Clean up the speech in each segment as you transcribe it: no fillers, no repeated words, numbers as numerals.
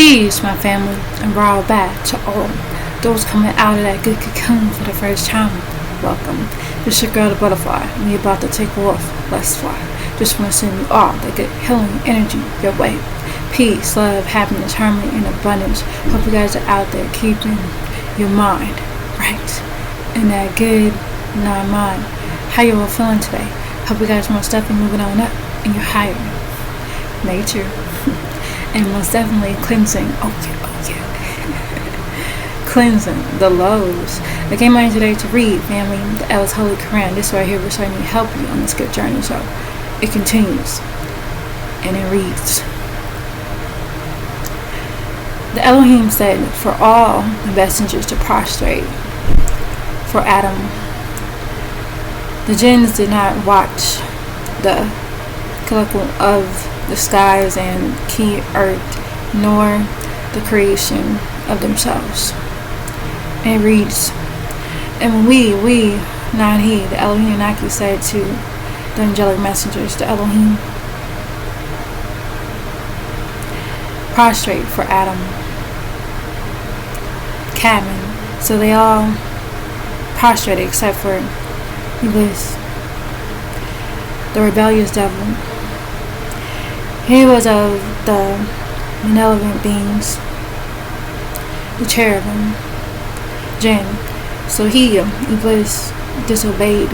Peace, my family, and raw back to all those coming out of that good cocoon for the first time. Welcome. This is your girl, the butterfly, and we about to take off. Let's fly. Just want to send you all that good healing energy your way. Peace, love, happiness, harmony, and abundance. Hope you guys are out there keeping your mind right and that good non-mind. How you all feeling today? Hope you guys most definitely moving on up in your higher nature. And most definitely cleansing. Oh yeah. Cleansing the lows. I came out today to read, family, the L's Holy Quran. This right here will certainly help you on this good journey. So it continues. And it reads. The Elohim said for all the messengers to prostrate for Adam. The jinns did not watch the colloquial of the skies and key earth, nor the creation of themselves. And it reads, and we, not he, the Elohim Naki said to the angelic messengers, the Elohim, prostrate for Adam, cabin. So they all prostrated except for Iblis, the rebellious devil. He was of the malevolent beings, the cherubim, jinn. So he, Iblis, disobeyed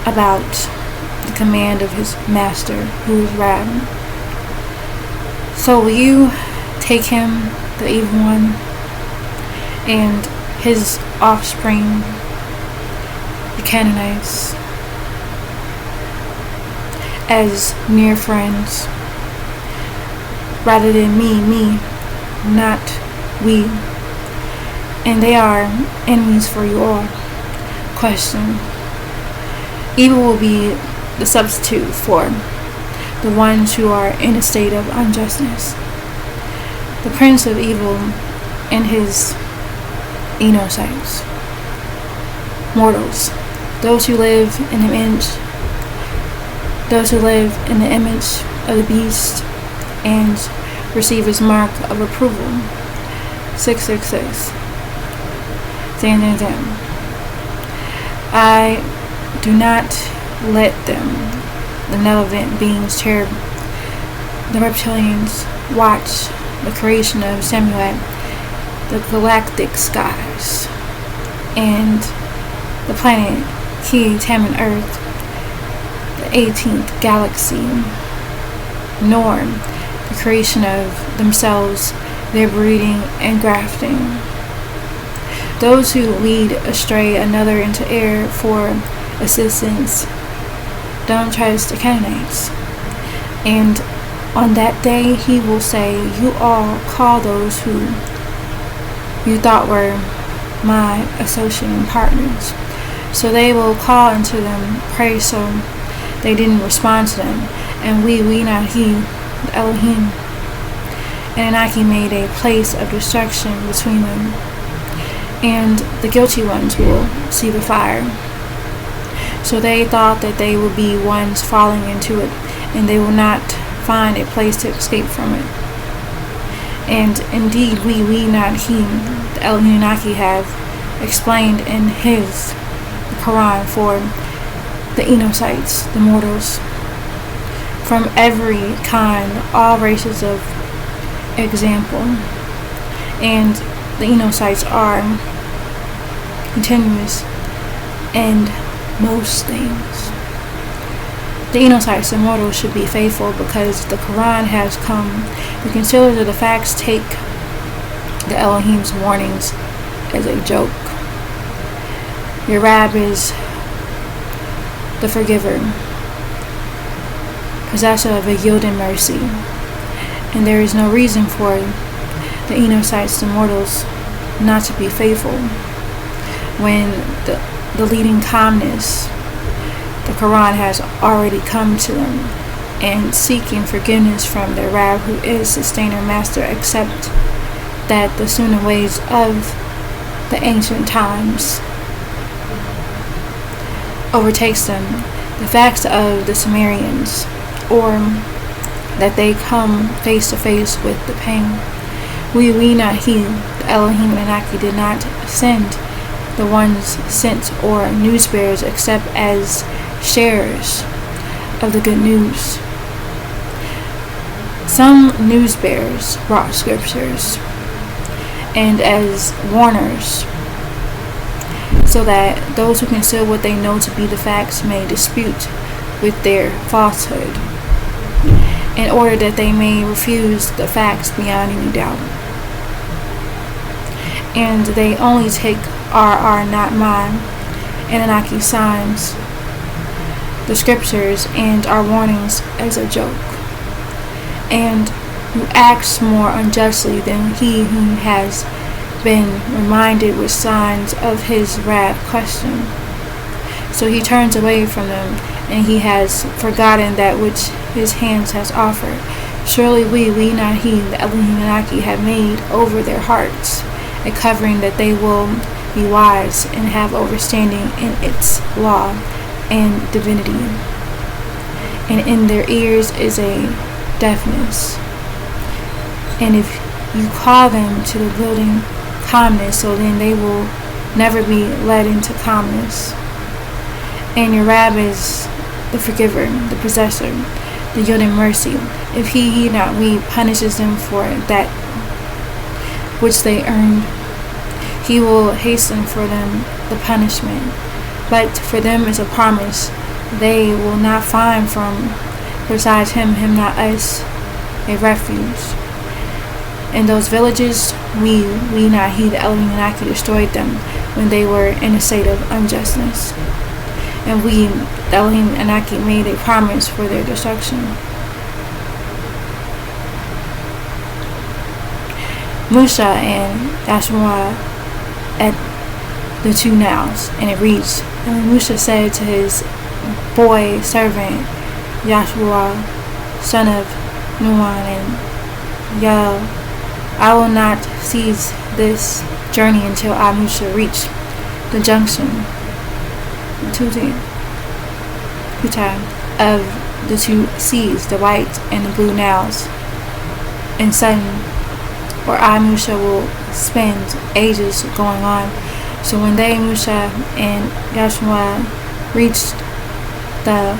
about the command of his master, who is Rab. So will you take him, the evil one, and his offspring, the Canaanites, as near friends, rather than me, not we, and they are enemies for you all. Question. Evil will be the substitute for the ones who are in a state of unjustness. The prince of evil and his Enocytes, mortals, those who live in the image of the beast and receive his mark of approval. 666. Dun. I do not let them, the malevolent beings, cherub, the reptilians, watch the creation of Samuel, the galactic skies, and the planet Ki Taman Earth, the 18th galaxy, nor the creation of themselves, their breeding and grafting. Those who lead astray another into error for assistance don't trust the Canaanites. And on that day he will say, you all call those who you thought were my associate and partners. So they will call unto them, pray, so they didn't respond to them. And we not he, the Elohim. And Anaki made a place of destruction between them. And the guilty ones will see the fire. So they thought that they would be ones falling into it, and they will not find a place to escape from it. And indeed, we not he, the Elohim Naki, have explained in his Quran for the Enocytes, the mortals, from every kind, all races of example. And the Enocytes are continuous in most things. The Enocytes, the mortals, should be faithful because the Quran has come. The concealers of the facts take the Elohim's warnings as a joke. Your Rab is the forgiver, possessor of a yielding mercy, and there is no reason for the Enocytes, the mortals, not to be faithful when the leading calmness, the Quran, has already come to them, and seeking forgiveness from their Rab, who is sustainer master, except that the sooner ways of the ancient times overtakes them. The facts of the Sumerians, or that they come face to face with the pain. We not he, the Elohim Anunnaki, did not send the ones sent or news bearers except as sharers of the good news. Some news bearers brought scriptures and as warners, so that those who conceal what they know to be the facts may dispute with their falsehood, in order that they may refuse the facts beyond any doubt. And they only take are not mine, Anunnaki signs, the scriptures, and our warnings as a joke, and who acts more unjustly than he who has been reminded with signs of his wrath question. So he turns away from them, and he has forgotten that which his hands has offered. Surely we not he, the Elohim Anunnaki, have made over their hearts a covering that they will be wise and have understanding in its law and divinity. And in their ears is a deafness. And if you call them to the building calmness, so then they will never be led into calmness. And your Rab is the forgiver, the possessor, the yielding mercy. If he heed not, we punishes them for that which they earned. He will hasten for them the punishment, but for them is a promise. They will not find from besides him not us, a refuge. In those villages, we not he, the Elohim Anunnaki, destroyed them when they were in a state of unjustness. And we, the Elohim Anunnaki, made a promise for their destruction. Musa and Yahshua at the two nows, and it reads, and Musa said to his boy servant Yahshua, son of Nun, and Yael, I will not cease this journey until I, Musa, reach the junction of the two seas, the white and the blue Niles, and sudden, or I, Musa, will spend ages going on. So when they, Musa and Yahshua, reached the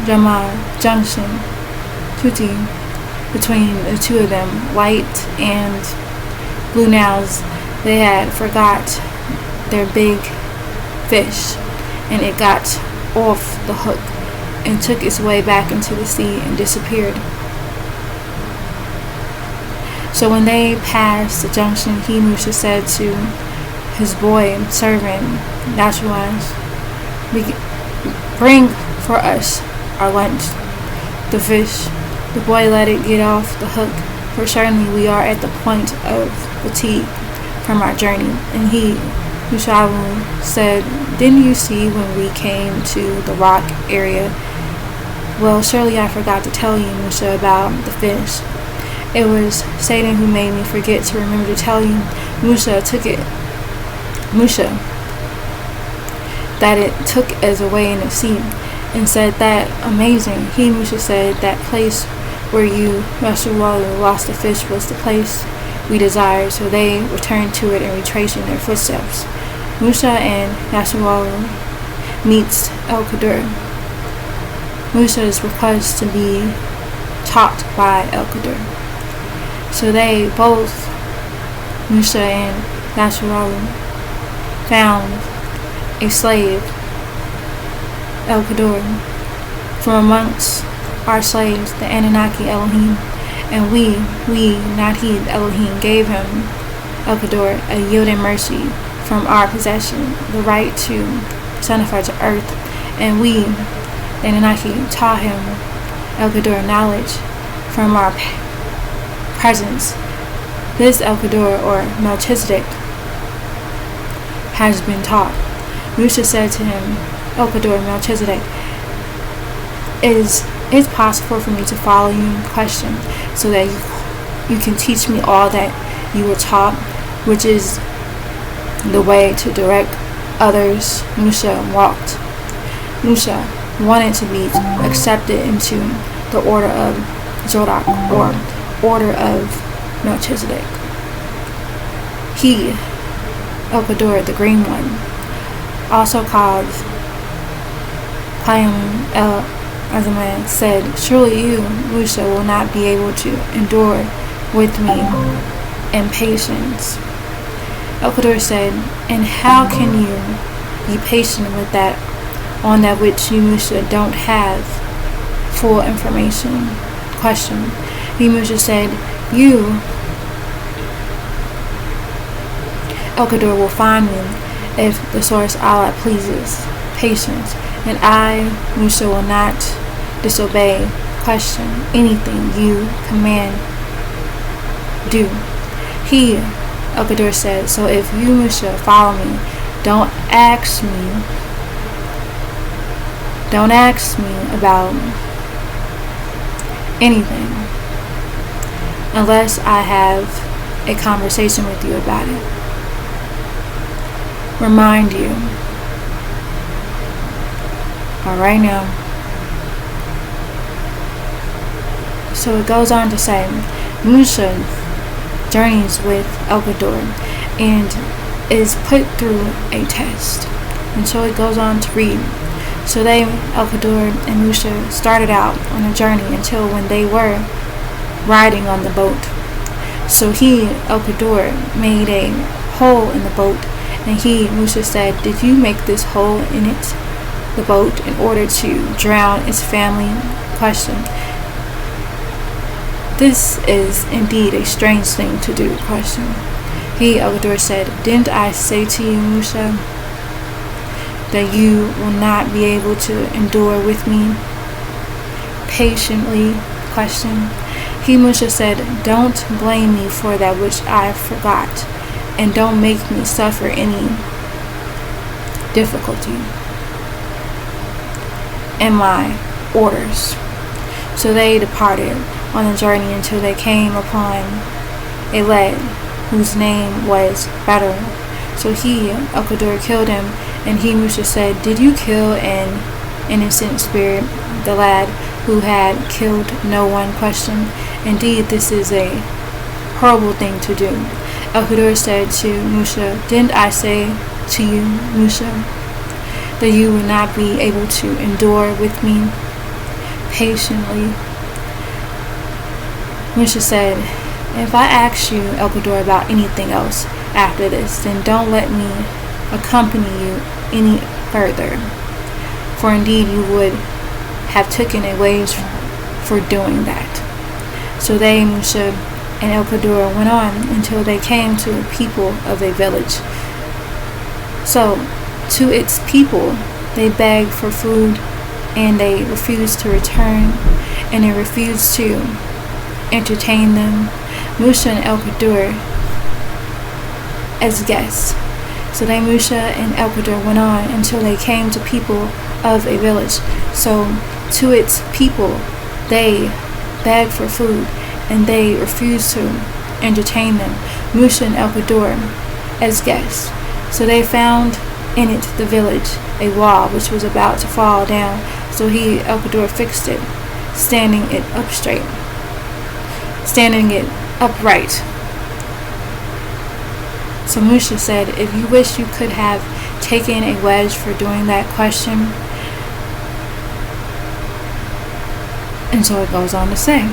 Jamal junction, between the two of them, white and blue Niles, they had forgot their big fish, and it got off the hook and took its way back into the sea and disappeared. So when they passed the junction, he, Musa, said to his boy servant Yahshua, bring for us our lunch, the fish. The boy let it get off the hook, for certainly we are at the point of fatigue from our journey. And he, Yushavu, said, didn't you see when we came to the rock area? Well, surely I forgot to tell you, Musa, about the fish. It was Satan who made me forget to remember to tell you. Musa, that it took us away in the sea, and said that amazing. He, Musa, said that place where you, Yahshua, lost the fish was the place we desired. So they returned to it and retracing their footsteps. Musa and Yahshua meets El Qadir. Musa's request to be taught by El Qadir. So they both, Musa and Yahshua, found a slave, El Qadir, from amongst our slaves, the Anunnaki Elohim, and we, not he, the Elohim, gave him, El Qadir, a yielding mercy from our possession, the right to personify to earth, and we, the Anunnaki, taught him, El Qadir, knowledge from our presence. This El Qadir, or Melchizedek, has been taught. Musa said to him, El Qadir, Melchizedek, is it possible for me to follow you in question, so that you can teach me all that you were taught, which is the way to direct others? Musa walked. Musa wanted to be accepted into the order of Zodok, or order of Melchizedek. He, El-Kador, the Green One, also called Payam El-Azaman, said, "Surely you, Musa, will not be able to endure with me in patience." El-Kador said, "And how can you be patient with that on that which you, Musa, don't have full information?" Question. He, Musa, said, "You, El-Kador, will find me if the source Allah pleases patience, and I, Musa, will not disobey, question anything you command, do." He, El-Kador, said, "So if you, Musa, follow me, don't ask me about anything unless I have a conversation with you about it. Remind you." Alright now. So it goes on to say, Musa journeys with El-Kador and is put through a test. And so it goes on to read. So they, El-Kador and Musa, started out on a journey until when they were riding on the boat. So he, El-Kador, made a hole in the boat, and he, Musa, said, "Did you make this hole in it, the boat, in order to drown its family?" Question. This is indeed a strange thing to do. Question. He, El-Kador, said, "Didn't I say to you, Musa, that you will not be able to endure with me patiently?" Question. He, Musa, said, "Don't blame me for that which I forgot, and don't make me suffer any difficulty in my orders." So they departed on the journey until they came upon a lad whose name was Badr. So he, El-Kador, killed him, and he, Musa, said, "Did you kill an innocent spirit?" The lad, who had killed no one, questioned. "Indeed, this is a horrible thing to do." El-Kador said to Musa, "Didn't I say to you, Musa, that you would not be able to endure with me patiently?" Musa said, "If I ask you, El-Kador, about anything else after this, then don't let me accompany you any further, for indeed you would have taken a wage for doing that." So they, Musa and El-Kador, went on until they came to a people of a village. So to its people they begged for food, and they refused to return, and they refused to entertain them, Musa and El-Kador, as guests. So they, Musa and El-Kador, went on until they came to people of a village. So to its people they begged for food, and they refused to entertain them, Musa and El-Kador, as guests. So they found in it, the village, a wall which was about to fall down. So he, El-Kador, fixed it, standing it upright. So Musa said, "If you wish, you could have taken a wedge for doing that." Question. And so it goes on to say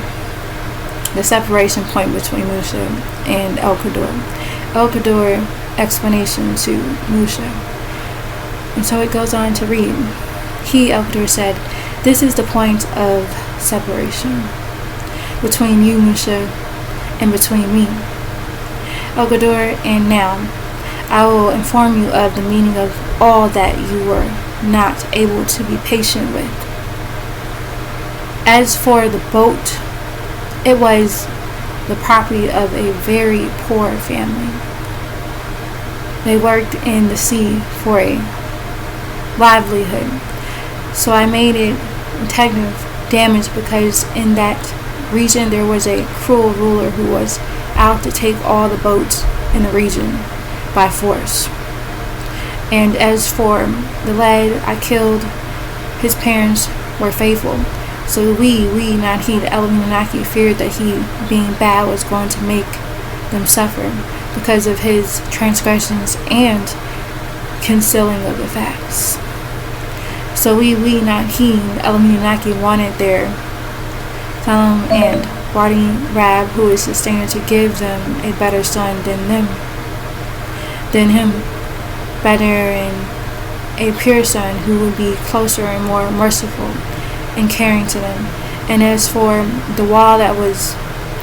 the separation point between Musa and El-Kador. El-Kador explanation to Musa. And so it goes on to read. He, El-Kador, said, "This is the point of separation between you, Musa, and between me, El-Kador, and now I will inform you of the meaning of all that you were not able to be patient with. As for the boat, it was the property of a very poor family. They worked in the sea for a livelihood. So I made it intensive damage because in that region there was a cruel ruler who was out to take all the boats in the region by force. And as for the lad I killed, his parents were faithful, So we, not he, the Elohim Anunnaki, feared that he, being bad, was going to make them suffer because of his transgressions and concealing of the facts. So we, not he, the Elohim Anunnaki, wanted their solemn and Bardi Rab, who is sustainer, to give them a better son than him, better and a pure son who would be closer and more merciful and caring to them. And as for the wall that was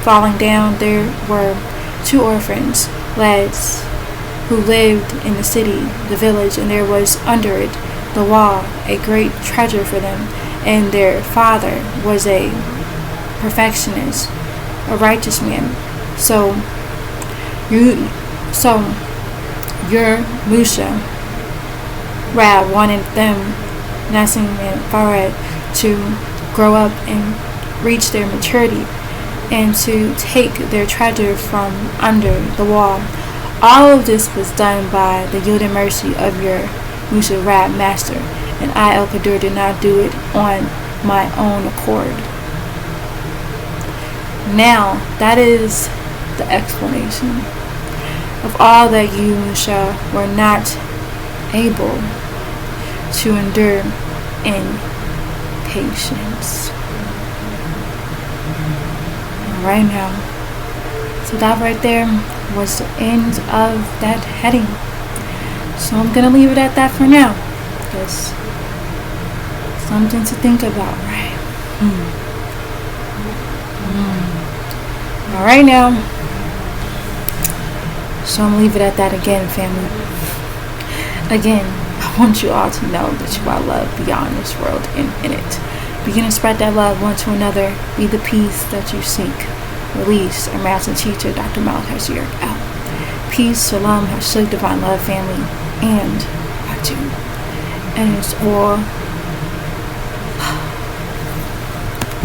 falling down, there were 2 orphans, lads, who lived in the city, the village, and there was under it, the wall, a great treasure for them. And their father was a perfectionist, a righteous man. So your Musha Rab wanted them, Nassim and Farad, to grow up and reach their maturity and to take their treasure from under the wall. All of this was done by the yield and mercy of your Musa Rab master, and I, El Qadir, did not do it on my own accord. Now, that is the explanation of all that you, Musa, were not able to endure in patience. Right now. So that right there was the end of that heading. So I'm going to leave it at that for now. Just something to think about, right? Alright now. So I'm going to leave it at that again, family. Again, I want you all to know that you are loved beyond this world and in it. Begin to spread that love one to another. Be the peace that you seek. Release our master teacher, Dr. Malachi out. Peace, shalom, hashlik, divine love, family, and Batu. And it's all